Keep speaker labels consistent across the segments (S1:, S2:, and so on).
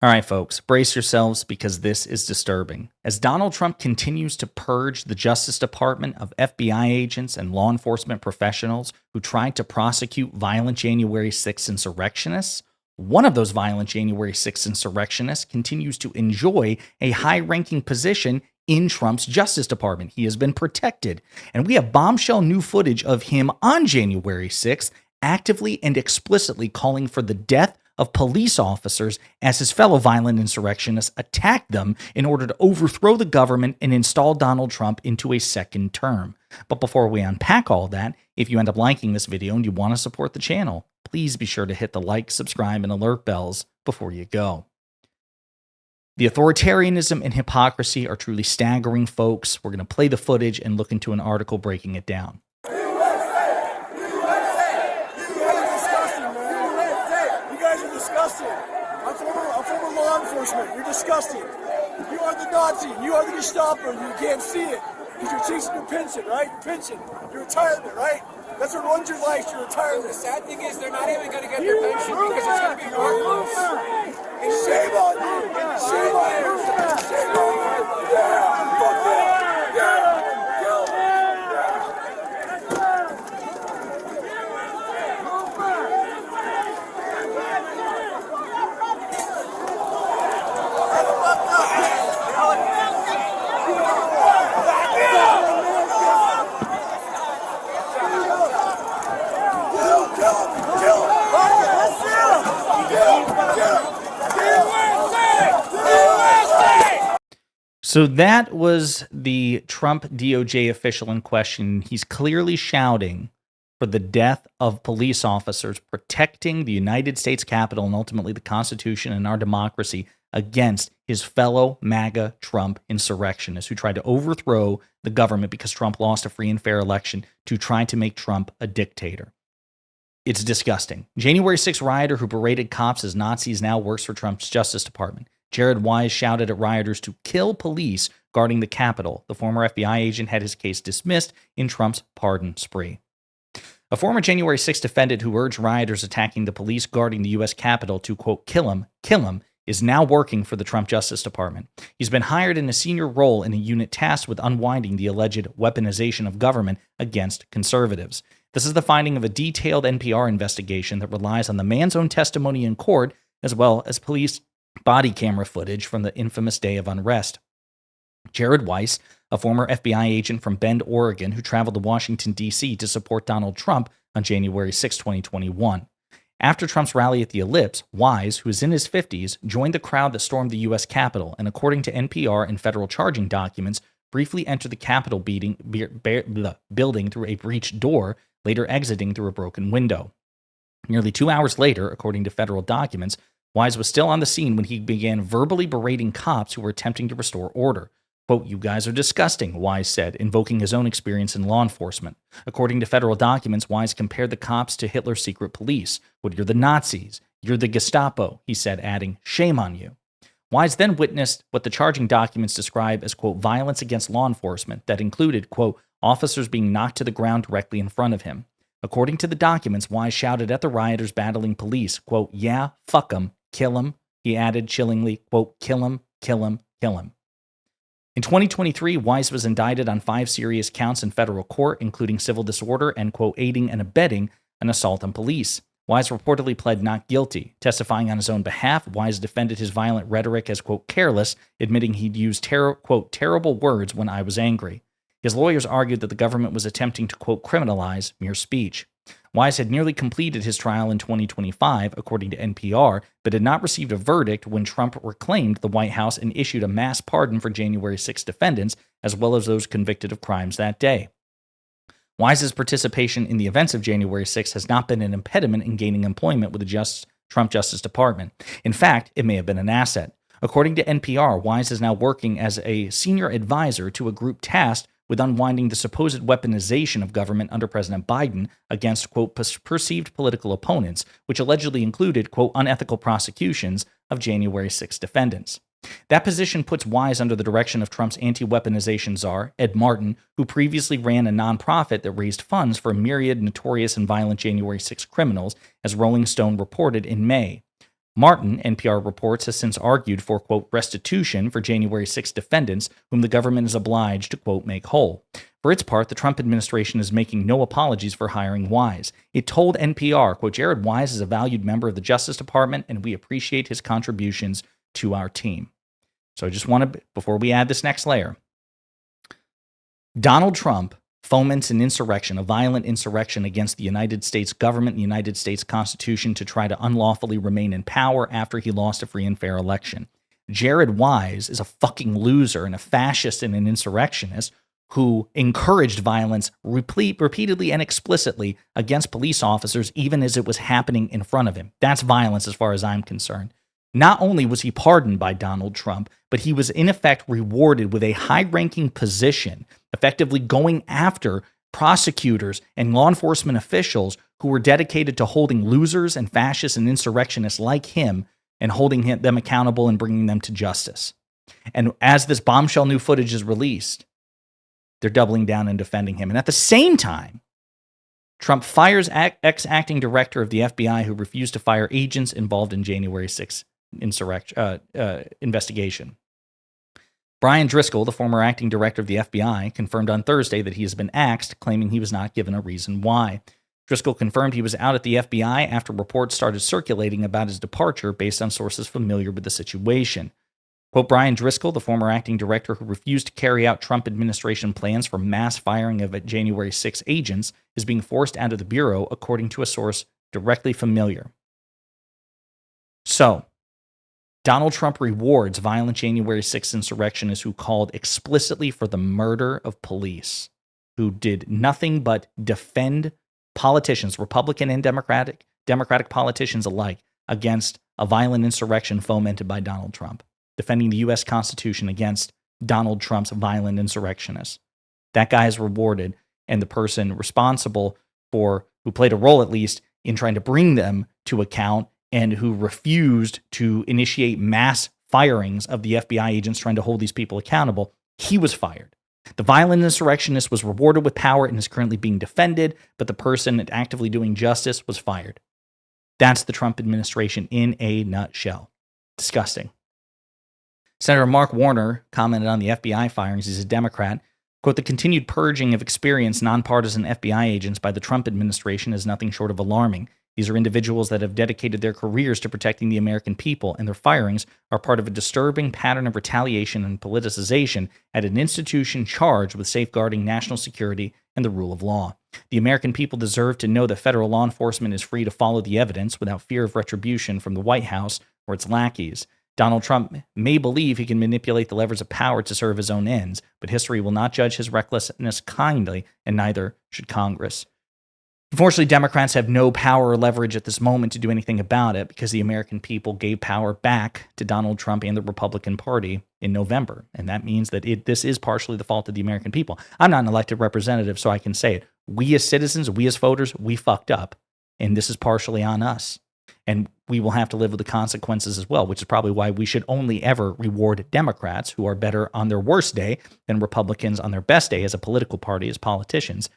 S1: All right, folks, brace yourselves because this is disturbing. As Donald Trump continues to purge the Justice Department of FBI agents and law enforcement professionals who tried to prosecute violent January 6th insurrectionists, one of those violent January 6th insurrectionists continues to enjoy a high ranking position in Trump's Justice Department. He has been protected. And we have bombshell new footage of him on January 6th actively and explicitly calling for the death of police officers as his fellow violent insurrectionists attacked them in order to overthrow the government and install Donald Trump into a second term. But before we unpack all that, if you end up liking this video and you want to support the channel, please be sure to hit the like, subscribe, and alert bells before you go. The authoritarianism and hypocrisy are truly staggering, folks. We're going to play the footage and look into an article breaking it down.
S2: I'm former law enforcement. You're disgusting. You are the Nazi. You are the Gestapo. You can't see it because you're chasing your pension, right? Your pension, your retirement, right? That's what runs your life, your retirement.
S3: The sad thing is they're not even going to get their pension because it's going to be worthless.
S2: And shame on you. Shame on you. Shame on you. Yeah. Fuck that. Yeah.
S1: So that was the Trump DOJ official in question. He's clearly shouting for the death of police officers protecting the United States Capitol and ultimately the Constitution and our democracy against his fellow MAGA Trump insurrectionists who tried to overthrow the government because Trump lost a free and fair election to try to make Trump a dictator. It's disgusting. January 6th rioter who berated cops as Nazis now works for Trump's Justice Department. Jared Wise shouted at rioters to kill police guarding the Capitol. The former FBI agent had his case dismissed in Trump's pardon spree. A former January 6th defendant who urged rioters attacking the police guarding the U.S. Capitol to, quote, kill him, is now working for the Trump Justice Department. He's been hired in a senior role in a unit tasked with unwinding the alleged weaponization of government against conservatives. This is the finding of a detailed NPR investigation that relies on the man's own testimony in court, as well as police body camera footage from the infamous day of unrest. Jared Weiss, a former FBI agent from Bend, Oregon, who traveled to Washington, D.C. to support Donald Trump on January 6, 2021. After Trump's rally at the Ellipse, Wise, who is in his 50s, joined the crowd that stormed the U.S. Capitol and, according to NPR and federal charging documents, briefly entered the Capitol building through a breached door, later exiting through a broken window. Nearly 2 hours later, according to federal documents, Wise was still on the scene when he began verbally berating cops who were attempting to restore order. Quote, "You guys are disgusting," Wise said, invoking his own experience in law enforcement. According to federal documents, Wise compared the cops to Hitler's secret police. "Quote, you're the Nazis. You're the Gestapo," he said, adding, "Shame on you." Wise then witnessed what the charging documents describe as, quote, violence against law enforcement that included, quote, officers being knocked to the ground directly in front of him. According to the documents, Wise shouted at the rioters battling police, quote, "Yeah, fuck 'em. Kill him," he added chillingly, quote, "Kill him, kill him, kill him." In 2023, Wise was indicted on 5 serious counts in federal court, including civil disorder and, quote, aiding and abetting an assault on police. Wise reportedly pled not guilty. Testifying on his own behalf, Wise defended his violent rhetoric as, quote, careless, admitting he'd used, quote, terrible words when I was angry. His lawyers argued that the government was attempting to, quote, criminalize mere speech. Wise had nearly completed his trial in 2025, according to NPR, but had not received a verdict when Trump reclaimed the White House and issued a mass pardon for January 6 defendants, as well as those convicted of crimes that day. Wise's participation in the events of January 6 has not been an impediment in gaining employment with the Trump Justice Department. In fact, it may have been an asset. According to NPR, Wise is now working as a senior advisor to a group tasked with unwinding the supposed weaponization of government under President Biden against, quote, perceived political opponents, which allegedly included, quote, unethical prosecutions of January 6 defendants. That position puts Wise under the direction of Trump's anti-weaponization czar, Ed Martin, who previously ran a nonprofit that raised funds for a myriad notorious and violent January 6 criminals, as Rolling Stone reported in May. Martin, NPR reports, has since argued for, quote, restitution for January 6 defendants whom the government is obliged to, quote, make whole. For its part, the Trump administration is making no apologies for hiring Wise. It told NPR, quote, Jared Wise is a valued member of the Justice Department, and we appreciate his contributions to our team. So I just want to, before we add this next layer, Donald Trump foments an insurrection, a violent insurrection against the United States government, the United States Constitution, to try to unlawfully remain in power after he lost a free and fair election. Jared Wise is a fucking loser and a fascist and an insurrectionist who encouraged violence repeatedly and explicitly against police officers, even as it was happening in front of him. That's violence as far as I'm concerned. Not only was he pardoned by Donald Trump, but he was in effect rewarded with a high-ranking position, effectively going after prosecutors and law enforcement officials who were dedicated to holding losers and fascists and insurrectionists like him and holding them accountable and bringing them to justice. And as this bombshell new footage is released, they're doubling down and defending him. And at the same time, Trump fires ex-acting director of the FBI who refused to fire agents involved in January 6th investigation. Brian Driscoll, the former acting director of the FBI, confirmed on Thursday that he has been axed, claiming he was not given a reason why. Driscoll confirmed he was out at the FBI after reports started circulating about his departure based on sources familiar with the situation. Quote, Brian Driscoll, the former acting director who refused to carry out Trump administration plans for mass firing of January 6 agents, is being forced out of the Bureau, according to a source directly familiar. So, Donald Trump rewards violent January 6 insurrectionists who called explicitly for the murder of police, who did nothing but defend politicians, Republican and Democratic politicians alike, against a violent insurrection fomented by Donald Trump, defending the U.S. Constitution against Donald Trump's violent insurrectionists. That guy is rewarded, and the person responsible for, who played a role at least, in trying to bring them to account and who refused to initiate mass firings of the FBI agents trying to hold these people accountable, he was fired. The violent insurrectionist was rewarded with power and is currently being defended, but the person actively doing justice was fired. That's the Trump administration in a nutshell. Disgusting. Senator Mark Warner commented on the FBI firings. He's a Democrat. Quote, the continued purging of experienced, nonpartisan FBI agents by the Trump administration is nothing short of alarming. These are individuals that have dedicated their careers to protecting the American people, and their firings are part of a disturbing pattern of retaliation and politicization at an institution charged with safeguarding national security and the rule of law. The American people deserve to know that federal law enforcement is free to follow the evidence without fear of retribution from the White House or its lackeys. Donald Trump may believe he can manipulate the levers of power to serve his own ends, but history will not judge his recklessness kindly, and neither should Congress. Unfortunately, Democrats have no power or leverage at this moment to do anything about it because the American people gave power back to Donald Trump and the Republican Party in November. And that means that this is partially the fault of the American people. I'm not an elected representative, so I can say it. We as citizens, we as voters, we fucked up. And this is partially on us. And we will have to live with the consequences as well, which is probably why we should only ever reward Democrats who are better on their worst day than Republicans on their best day as a political party, as politicians.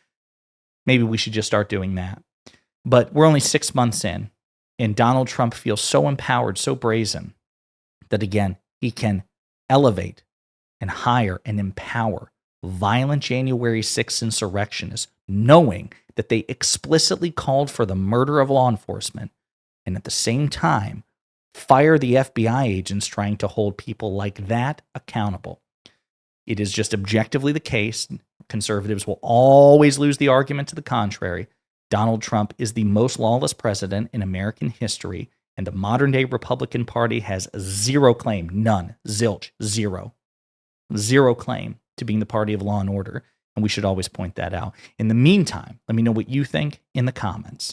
S1: Maybe we should just start doing that. But we're only 6 months in, and Donald Trump feels so empowered, so brazen, that again, he can elevate and hire and empower violent January 6 insurrectionists, knowing that they explicitly called for the murder of law enforcement, and at the same time, fire the FBI agents trying to hold people like that accountable. It is just objectively the case. Conservatives will always lose the argument to the contrary. Donald Trump is the most lawless president in American history, and the modern-day Republican Party has zero claim, none, zilch, zero claim to being the party of law and order, and we should always point that out. In the meantime, let me know what you think in the comments.